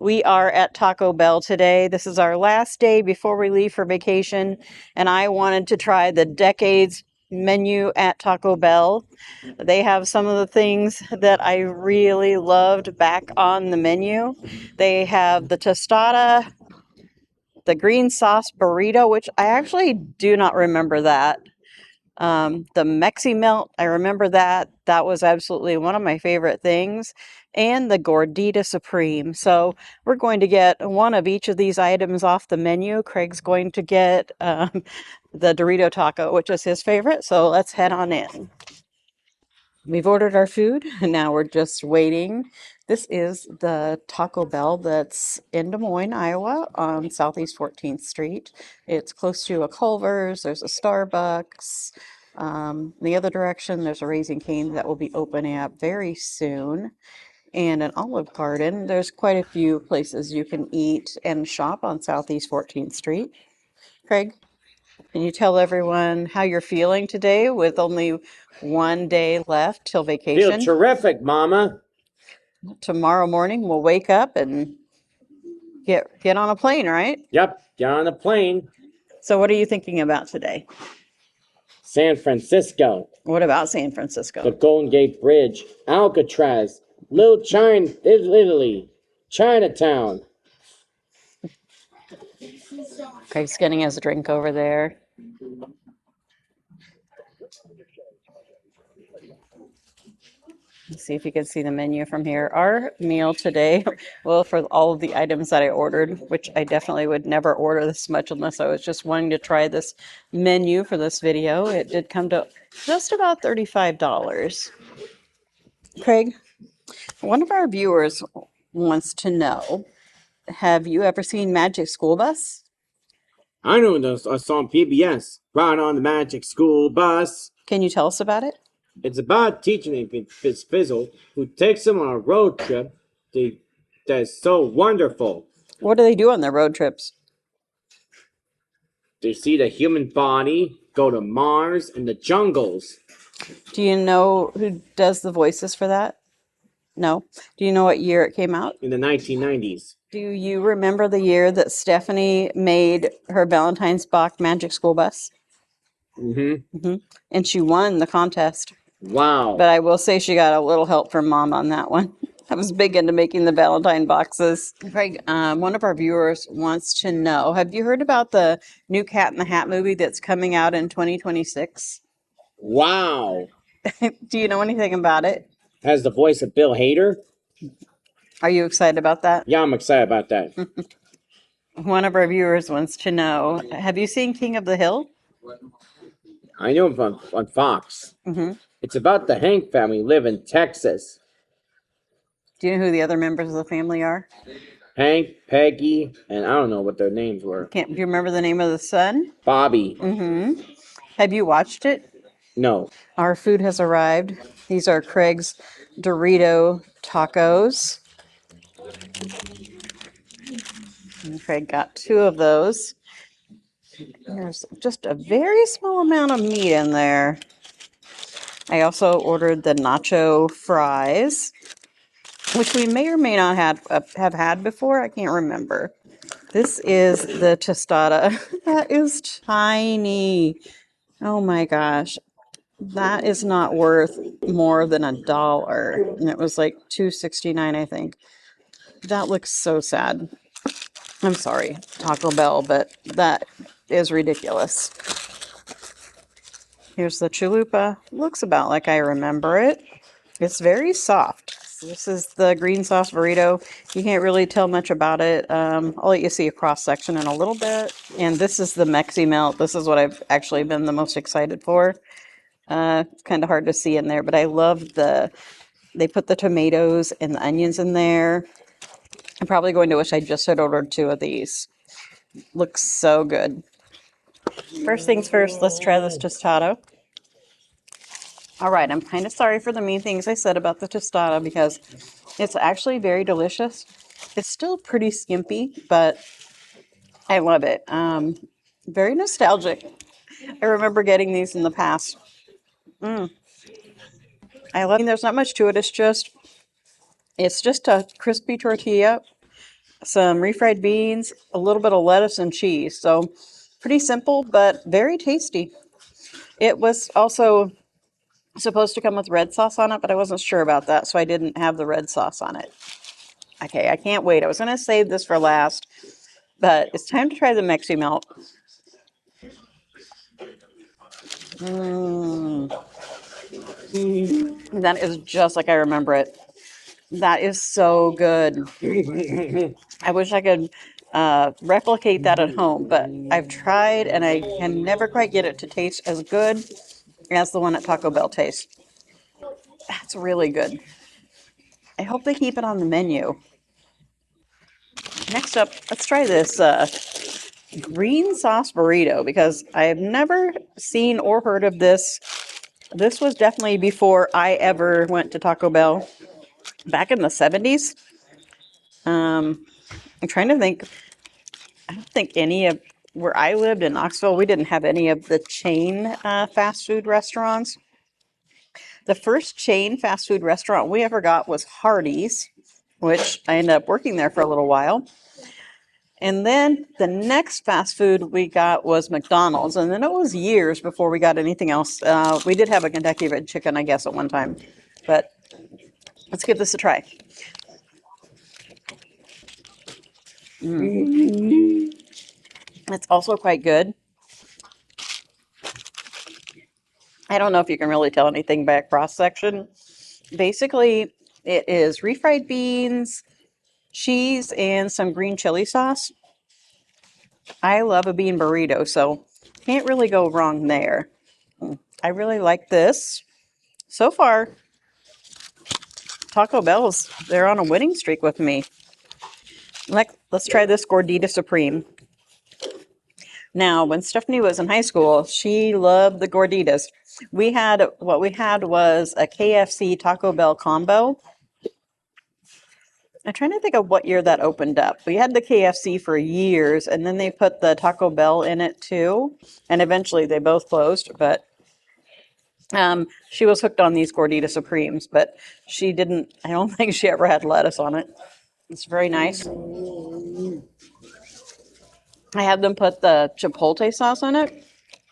We are at Taco Bell today. This is our last day before we leave for vacation, and I wanted to try the Decades menu at Taco Bell. They have some of the things that I really loved back on the menu. They have the tostada, the green sauce burrito, which I actually do not remember that. The Mexi Melt, I remember that. That was absolutely one of my favorite things. And the Gordita Supreme. So we're going to get one of each of these items off the menu. Craig's going to get the Dorito Taco, which is his favorite. So let's head on in. We've ordered our food and now we're just waiting. This is the Taco Bell that's in Des Moines, Iowa on Southeast 14th Street. It's close to a Culver's, there's a Starbucks. The other direction, there's a Raising Cane that will be opening up very soon. And an Olive Garden. There's quite a few places you can eat and shop on Southeast 14th Street. Craig? Can you tell everyone how you're feeling today with only one day left till Feel vacation? terrific, Mama. Tomorrow morning we'll wake up and get on a plane, right? Yep, get on the plane. So what are you thinking about today? San Francisco, What about San the Francisco? Golden Gate Bridge, Alcatraz, Little China, Italy, Chinatown. Craig's getting his drink over there. Let's see if you can see the menu from here. Our meal today, well, for all of the items that I ordered, which I definitely would never order this much unless I was just wanting to try this menu for this video, it did come to just about $35. Craig, one of our viewers wants to know, have you ever seen Magic School Bus? I know this. I saw on PBS. Ride on the Magic School Bus. Can you tell us about it? It's about a teacher named Fizzle who takes them on a road trip that's so wonderful. What do they do on their road trips? They see the human body, go to Mars and the jungles. Do you know who does the voices for that? No. Do you know what year it came out? In the 1990s. Do you remember the year that Stephanie made her Valentine's Bach Magic School Bus? Mm-hmm. And she won the contest. Wow. But I will say she got a little help from Mom on that one. I was big into making the Valentine boxes. Craig, one of our viewers wants to know, have you heard about the new Cat in the Hat movie that's coming out in 2026? Wow. Do you know anything about it? Has the voice of Bill Hader. Are you excited about that? Yeah, I'm excited about that. One of our viewers wants to know, have you seen King of the Hill? I know him on Fox. It's about the Hank family who live in Texas. Do you know who the other members of the family are? Hank, Peggy, and I don't know what their names were. Do you remember the name of the son? Bobby. Have you watched it? No. Our food has arrived. These are Craig's Dorito tacos. And Craig got 2 of those. There's just a very small amount of meat in there. I also ordered the nacho fries, which we may or may not have had before. I can't remember. This is the tostada. That is tiny. Oh my gosh. That is not worth more than $1. And it was like $2.69, I think. That looks so sad. I'm sorry, Taco Bell, but that is ridiculous. Here's the chalupa. Looks about like I remember it. It's very soft. This is the green sauce burrito. You can't really tell much about it. I'll let you see a cross section in a little bit. And this is the Mexi Melt. This is what I've actually been the most excited for. It's kind of hard to see in there, but I love they put the tomatoes and the onions in there. I'm probably going to wish I just had ordered 2 of these. Looks so good. First things first, let's try this tostado. All right, I'm kind of sorry for the mean things I said about the tostada because it's actually very delicious. It's still pretty skimpy, but I love it. Very nostalgic. I remember getting these in the past. There's not much to it. It's just a crispy tortilla some refried beans, a little bit of lettuce and cheese. So pretty simple, but very tasty. It was also supposed to come with red sauce on it, but I wasn't sure about that, so I didn't have the red sauce on it. Okay, I can't wait. I was going to save this for last, but it's time to try the Mexi Melt. That is just like I remember it. That is so good. I wish I could replicate that at home, but I've tried and I can never quite get it to taste as good as the one at Taco Bell tastes. That's really good. I hope they keep it on the menu. Next up, let's try this green sauce burrito because I have never seen or heard of this. This was definitely before I ever went to Taco Bell back in the 70s. I'm trying to think. I don't think any of where I lived in Knoxville, we didn't have any of the chain fast food restaurants. The first chain fast food restaurant we ever got was Hardee's, which I ended up working there for a little while. And then the next fast food we got was McDonald's. And then it was years before we got anything else. We did have a Kentucky Fried Chicken, I guess, at one time. But let's give this a try. It's also quite good. I don't know if you can really tell anything by a cross section. Basically, it is refried beans, cheese, and some green chili sauce. I love a bean burrito, so can't really go wrong there. I really like this. So far, Taco Bell's, they're on a winning streak with me. Let's try this Gordita Supreme. Now, when Stephanie was in high school, she loved the gorditas. What we had was a KFC Taco Bell combo. I'm trying to think of what year that opened up. We had the KFC for years, and then they put the Taco Bell in it too. And eventually they both closed, but she was hooked on these Gordita Supremes, but she didn't, I don't think she ever had lettuce on it. It's very nice. I had them put the chipotle sauce on it.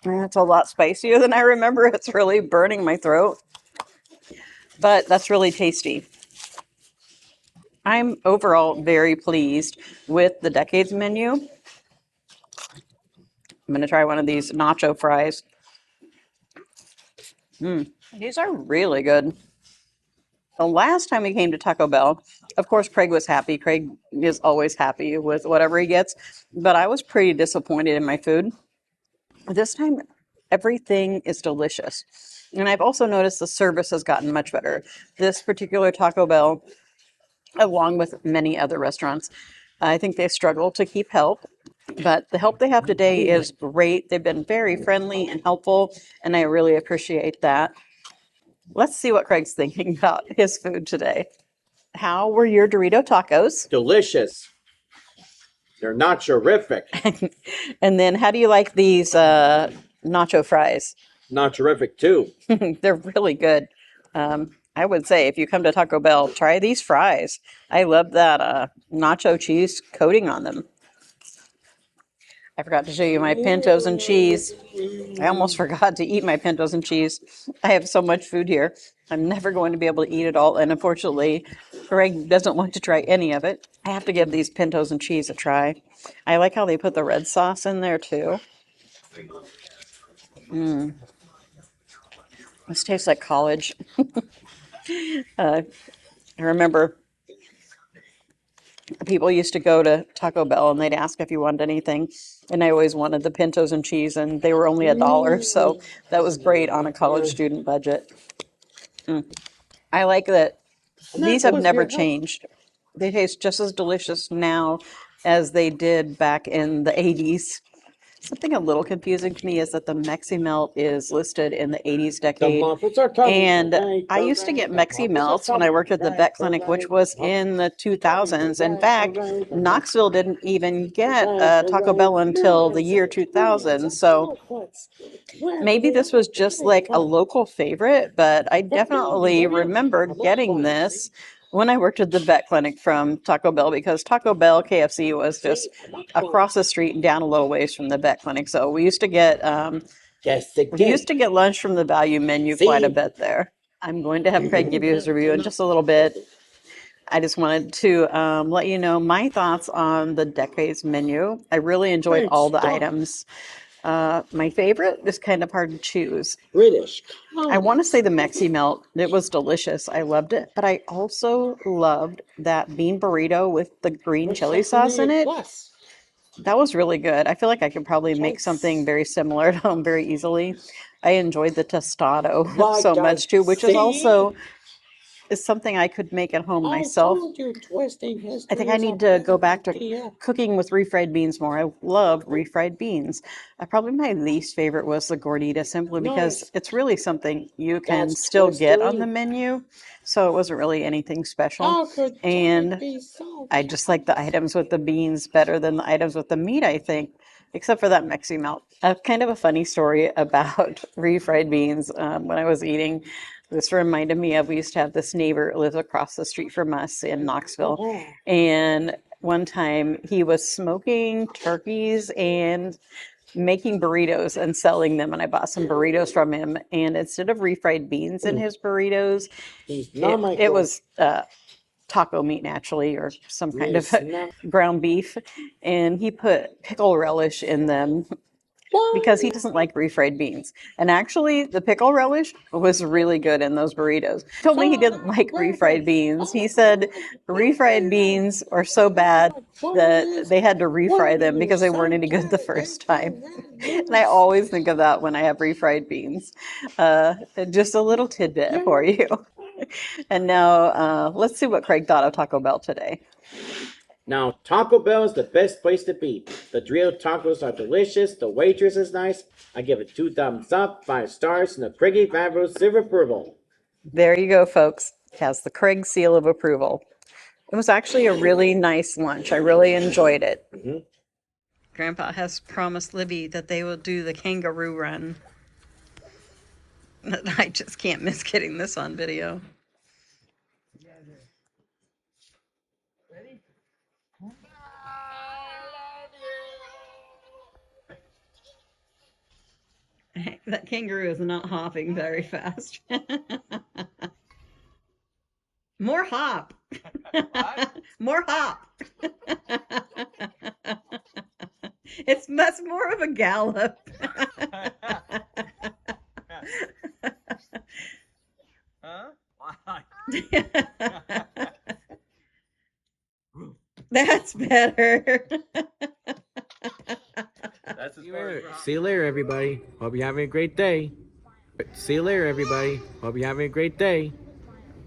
And it's a lot spicier than I remember. It's really burning my throat, but that's really tasty. I'm overall very pleased with the Decades menu. I'm going to try one of these nacho fries. These are really good. The last time we came to Taco Bell, of course, Craig was happy. Craig is always happy with whatever he gets, but I was pretty disappointed in my food. This time, everything is delicious. And I've also noticed the service has gotten much better. This particular Taco Bell, along with many other restaurants, I think they struggle to keep help, but the help they have today is great. They've been very friendly and helpful, and I really appreciate that. Let's see what Craig's thinking about his food today. How were your Dorito tacos? Delicious. They're not terrific. And then how do you like these nacho fries? Not terrific too. They're really good. I would say if you come to Taco Bell, try these fries. I love that nacho cheese coating on them. I forgot to show you my pintos and cheese. I almost forgot to eat my pintos and cheese. I have so much food here. I'm never going to be able to eat it all. And unfortunately, Greg doesn't want to try any of it. I have to give these pintos and cheese a try. I like how they put the red sauce in there too. This tastes like college. I remember people used to go to Taco Bell and they'd ask if you wanted anything. And I always wanted the pintos and cheese, and they were only $1. So that was great on a college student budget. I like that these have never changed. They taste just as delicious now as they did back in the 80s. Something a little confusing to me is that the Mexi Melt is listed in the 80s decade. And I used to get Mexi Melts when I worked at the vet clinic, which was in the 2000s. In fact, Knoxville didn't even get Taco Bell until the year 2000. So maybe this was just like a local favorite, but I definitely remember getting this when I worked at the vet clinic from Taco Bell, because Taco Bell KFC was just across the street and down a little ways from the vet clinic. So we used to get lunch from the value menu quite a bit there. I'm going to have Craig give you his review in just a little bit. I just wanted to let you know my thoughts on the Decades menu. I really enjoyed all the items. My favorite is kind of hard to choose. British. I want to say the Mexi Melt. It was delicious. I loved it. But I also loved that bean burrito with the green chili sauce in it. That was really good. I feel like I could probably make something very similar at home very easily. I enjoyed the tostado so much too, which is also is something I could make at home myself. I think I need to go back to cooking with refried beans more. I love refried beans. Probably my least favorite was the gordita, simply because it's really something you can still get on the menu. So it wasn't really anything special. And I just like the items with the beans better than the items with the meat, I think, except for that Mexi Melt. Kind of a funny story about refried beans. When I was eating, this reminded me of, we used to have this neighbor who lives across the street from us in Knoxville. And one time he was smoking turkeys and making burritos and selling them. And I bought some burritos from him. And instead of refried beans in his burritos, it was taco meat naturally, or some kind of ground beef. And he put pickle relish in them because he doesn't like refried beans. And actually, the pickle relish was really good in those burritos. He told me he didn't like refried beans. He said refried beans are so bad that they had to refry them because they weren't any good the first time. And I always think of that when I have refried beans. Just a little tidbit for you. And now let's see what Craig thought of Taco Bell today. Now, Taco Bell is the best place to be. The grilled tacos are delicious. The waitress is nice. I give it 2 thumbs up, 5 stars, and a Craigie Favreau seal of approval. There you go, folks. It has the Craig seal of approval. It was actually a really nice lunch. I really enjoyed it. Mhm. Grandpa has promised Libby that they will do the kangaroo run. I just can't miss getting this on video. That kangaroo is not hopping very fast. More hop. More hop. That's more of a gallop. Huh? That's better. That's as far as See you later, everybody. Hope you're having a great day. See you later, everybody. Hope you're having a great day.